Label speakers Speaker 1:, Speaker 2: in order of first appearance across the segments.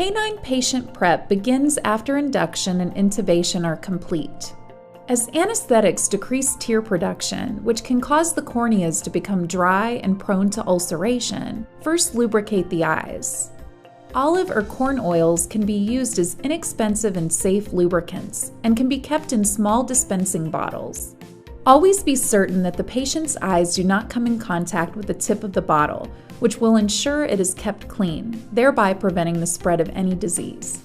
Speaker 1: canine patient prep begins after induction and intubation are complete. As anesthetics decrease tear production, which can cause the corneas to become dry and prone to ulceration, first lubricate the eyes. Olive or corn oils can be used as inexpensive and safe lubricants and can be kept in small dispensing bottles. Always be certain that the patient's eyes do not come in contact with the tip of the bottle, which will ensure it is kept clean, thereby preventing the spread of any disease.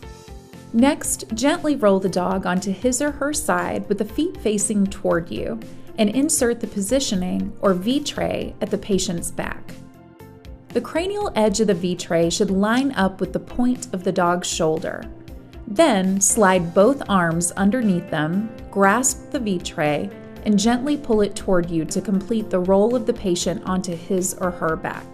Speaker 1: Next, gently roll the dog onto his or her side with the feet facing toward you and insert the positioning or V-tray at the patient's back. The cranial edge of the V-tray should line up with the point of the dog's shoulder. Then, slide both arms underneath them, grasp the V-tray, and gently pull it toward you to complete the roll of the patient onto his or her back.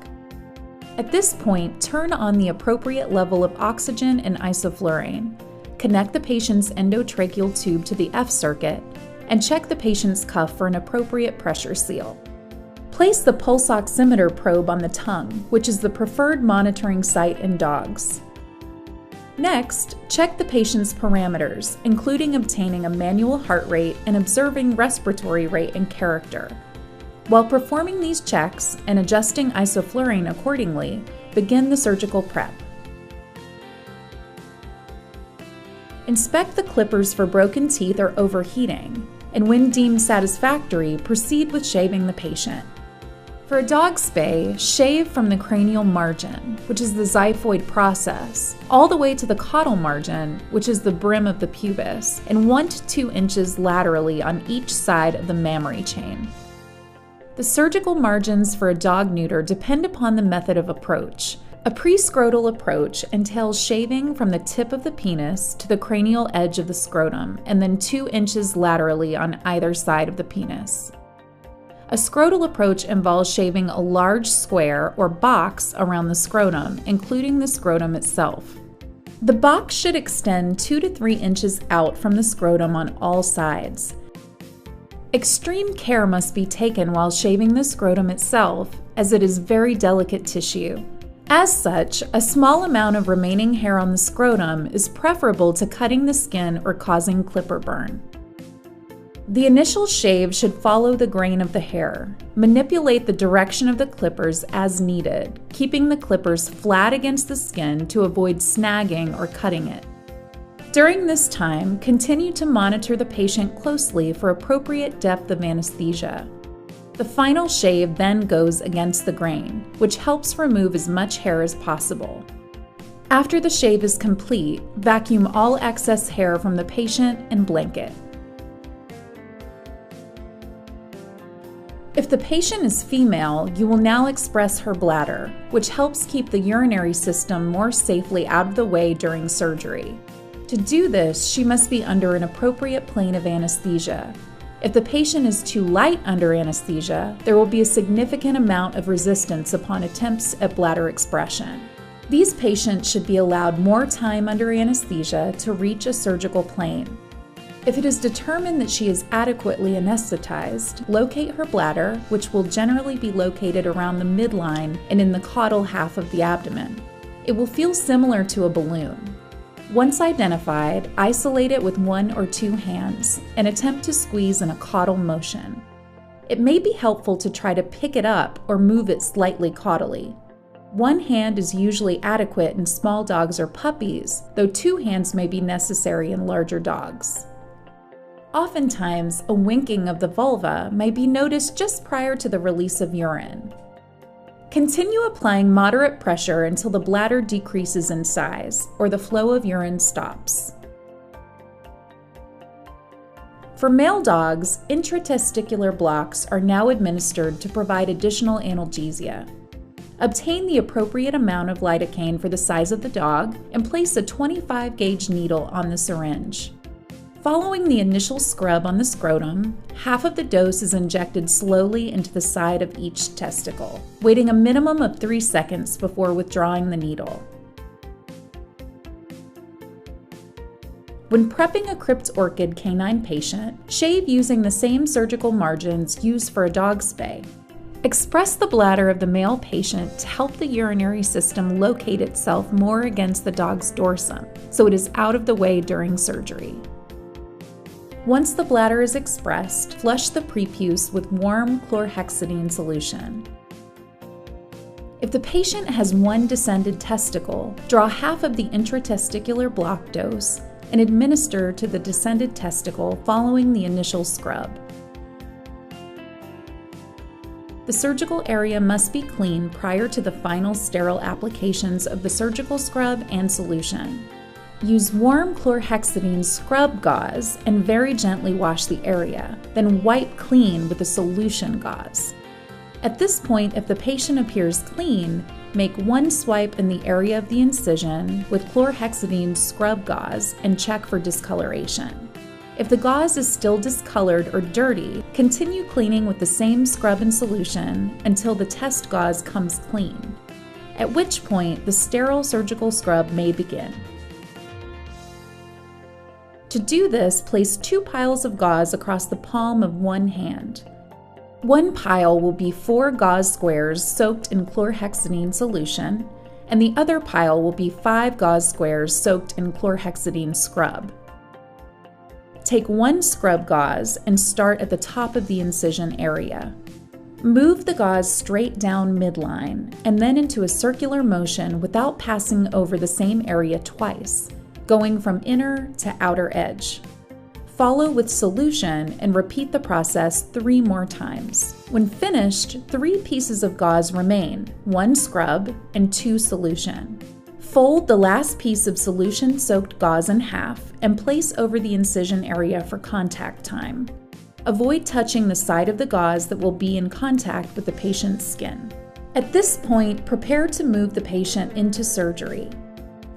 Speaker 1: At this point, turn on the appropriate level of oxygen and isoflurane. Connect the patient's endotracheal tube to the F circuit, and check the patient's cuff for an appropriate pressure seal. Place the pulse oximeter probe on the tongue, which is the preferred monitoring site in dogs. Next, check the patient's parameters, including obtaining a manual heart rate and observing respiratory rate and character. While performing these checks and adjusting isoflurane accordingly, begin the surgical prep. Inspect the clippers for broken teeth or overheating, and when deemed satisfactory, proceed with shaving the patient. For a dog spay, shave from the cranial margin, which is the xiphoid process, all the way to the caudal margin, which is the brim of the pubis, and 1 to 2 inches laterally on each side of the mammary chain. The surgical margins for a dog neuter depend upon the method of approach. A prescrotal approach entails shaving from the tip of the penis to the cranial edge of the scrotum, and then 2 inches laterally on either side of the penis. A scrotal approach involves shaving a large square or box around the scrotum, including the scrotum itself. The box should extend 2 to 3 inches out from the scrotum on all sides. Extreme care must be taken while shaving the scrotum itself, as it is very delicate tissue. As such, a small amount of remaining hair on the scrotum is preferable to cutting the skin or causing clipper burn. The initial shave should follow the grain of the hair. Manipulate the direction of the clippers as needed, keeping the clippers flat against the skin to avoid snagging or cutting it. During this time, continue to monitor the patient closely for appropriate depth of anesthesia. The final shave then goes against the grain, which helps remove as much hair as possible. After the shave is complete, vacuum all excess hair from the patient and blanket. If the patient is female, you will now express her bladder, which helps keep the urinary system more safely out of the way during surgery. To do this, she must be under an appropriate plane of anesthesia. If the patient is too light under anesthesia, there will be a significant amount of resistance upon attempts at bladder expression. These patients should be allowed more time under anesthesia to reach a surgical plane. If it is determined that she is adequately anesthetized, locate her bladder, which will generally be located around the midline and in the caudal half of the abdomen. It will feel similar to a balloon. Once identified, isolate it with 1 or 2 hands and attempt to squeeze in a caudal motion. It may be helpful to try to pick it up or move it slightly caudally. 1 hand is usually adequate in small dogs or puppies, though 2 hands may be necessary in larger dogs. Oftentimes, a winking of the vulva may be noticed just prior to the release of urine. Continue applying moderate pressure until the bladder decreases in size or the flow of urine stops. For male dogs, intratesticular blocks are now administered to provide additional analgesia. Obtain the appropriate amount of lidocaine for the size of the dog and place a 25-gauge needle on the syringe. Following the initial scrub on the scrotum, half of the dose is injected slowly into the side of each testicle, waiting a minimum of 3 seconds before withdrawing the needle. When prepping a crypt orchid canine patient, shave using the same surgical margins used for a dog spay. Express the bladder of the male patient to help the urinary system locate itself more against the dog's dorsum, so it is out of the way during surgery. Once the bladder is expressed, flush the prepuce with warm chlorhexidine solution. If the patient has one descended testicle, draw half of the intratesticular block dose and administer to the descended testicle following the initial scrub. The surgical area must be clean prior to the final sterile applications of the surgical scrub and solution. Use warm chlorhexidine scrub gauze and very gently wash the area, then wipe clean with the solution gauze. At this point, if the patient appears clean, make one swipe in the area of the incision with chlorhexidine scrub gauze and check for discoloration. If the gauze is still discolored or dirty, continue cleaning with the same scrub and solution until the test gauze comes clean, at which point the sterile surgical scrub may begin. To do this, place 2 piles of gauze across the palm of one hand. One pile will be 4 gauze squares soaked in chlorhexidine solution, and the other pile will be 5 gauze squares soaked in chlorhexidine scrub. Take 1 scrub gauze and start at the top of the incision area. Move the gauze straight down midline and then into a circular motion without passing over the same area twice, going from inner to outer edge. Follow with solution and repeat the process 3 more times. When finished, 3 pieces of gauze remain, 1 scrub and 2 solution. Fold the last piece of solution-soaked gauze in half and place over the incision area for contact time. Avoid touching the side of the gauze that will be in contact with the patient's skin. At this point, prepare to move the patient into surgery.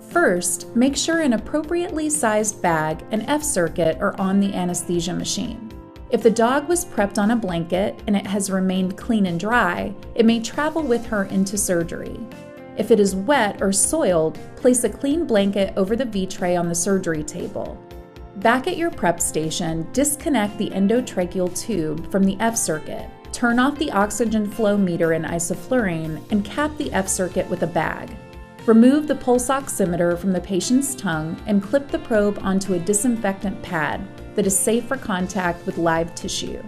Speaker 1: First, make sure an appropriately sized bag and F-circuit are on the anesthesia machine. If the dog was prepped on a blanket and it has remained clean and dry, it may travel with her into surgery. If it is wet or soiled, place a clean blanket over the V-tray on the surgery table. Back at your prep station, disconnect the endotracheal tube from the F-circuit, turn off the oxygen flow meter and isoflurane, and cap the F-circuit with a bag. Remove the pulse oximeter from the patient's tongue and clip the probe onto a disinfectant pad that is safe for contact with live tissue.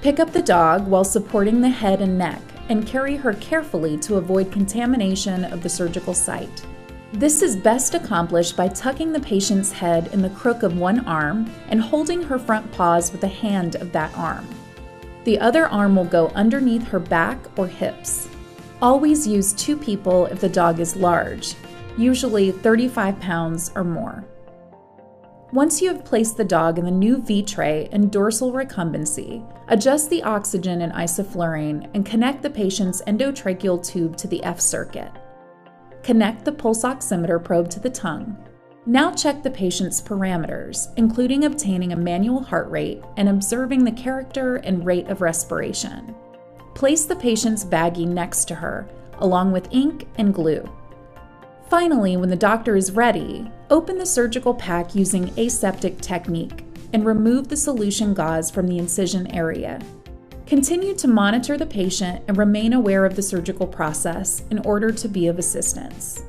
Speaker 1: Pick up the dog while supporting the head and neck and carry her carefully to avoid contamination of the surgical site. This is best accomplished by tucking the patient's head in the crook of one arm and holding her front paws with the hand of that arm. The other arm will go underneath her back or hips. Always use 2 people if the dog is large, usually 35 pounds or more. Once you have placed the dog in the new V-tray and dorsal recumbency, adjust the oxygen and isoflurane and connect the patient's endotracheal tube to the F-circuit. Connect the pulse oximeter probe to the tongue. Now check the patient's parameters, including obtaining a manual heart rate and observing the character and rate of respiration. Place the patient's baggie next to her, along with ink and glue. Finally, when the doctor is ready, open the surgical pack using aseptic technique and remove the solution gauze from the incision area. Continue to monitor the patient and remain aware of the surgical process in order to be of assistance.